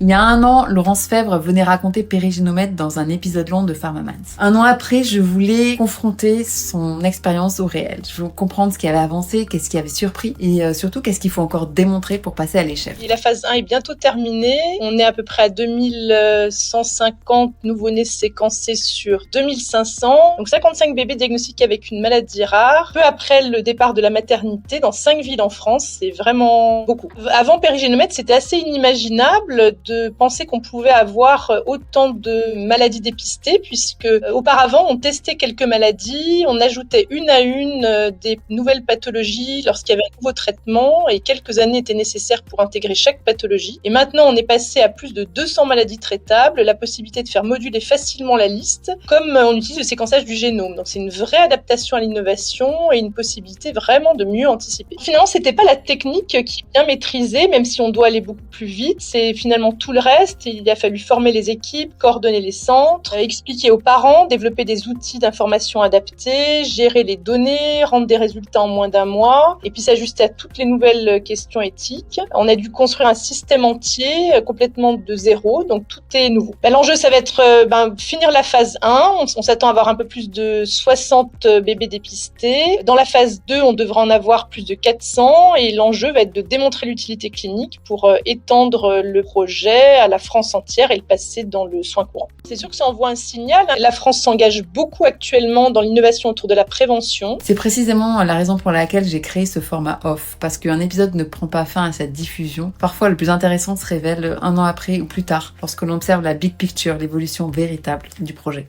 Il y a 1 an, Laurence Fèvre venait raconter Périgénomètre dans un épisode long de Pharmamans. 1 an après, je voulais confronter son expérience au réel. Je voulais comprendre ce qui avait avancé, qu'est-ce qui avait surpris et surtout qu'est-ce qu'il faut encore démontrer pour passer à l'échelle. Et la phase 1 est bientôt terminée. On est à peu près à 2150 nouveau-nés séquencés sur 2500. Donc 55 bébés diagnostiqués avec une maladie rare. Peu après le départ de la maternité, dans 5 villes en France, c'est vraiment beaucoup. Avant Périgénomètre, c'était assez inimaginable de penser qu'on pouvait avoir autant de maladies dépistées, puisque auparavant, on testait quelques maladies, on ajoutait une à une des nouvelles pathologies lorsqu'il y avait un nouveau traitement, et quelques années étaient nécessaires pour intégrer chaque pathologie. Et maintenant, on est passé à plus de 200 maladies traitables, la possibilité de faire moduler facilement la liste, comme on utilise le séquençage du génome. Donc c'est une vraie adaptation à l'innovation et une possibilité vraiment de mieux anticiper. Finalement, c'était pas la technique qui est bien maîtrisée, même si on doit aller beaucoup plus vite, c'est finalement tout le reste. Il a fallu former les équipes, coordonner les centres, expliquer aux parents, développer des outils d'information adaptés, gérer les données, rendre des résultats en moins d'1 mois, et puis s'ajuster à toutes les nouvelles questions éthiques. On a dû construire un système entier complètement de zéro, donc tout est nouveau. L'enjeu, ça va être finir la phase 1. On s'attend à avoir un peu plus de 60 bébés dépistés. Dans la phase 2, on devra en avoir plus de 400, et l'enjeu va être de démontrer l'utilité clinique pour étendre le projet à la France entière et le passer dans le soin courant. C'est sûr que ça envoie un signal. La France s'engage beaucoup actuellement dans l'innovation autour de la prévention. C'est précisément la raison pour laquelle j'ai créé ce format off, parce qu'un épisode ne prend pas fin à sa diffusion. Parfois, le plus intéressant se révèle 1 an après ou plus tard, lorsque l'on observe la big picture, l'évolution véritable du projet.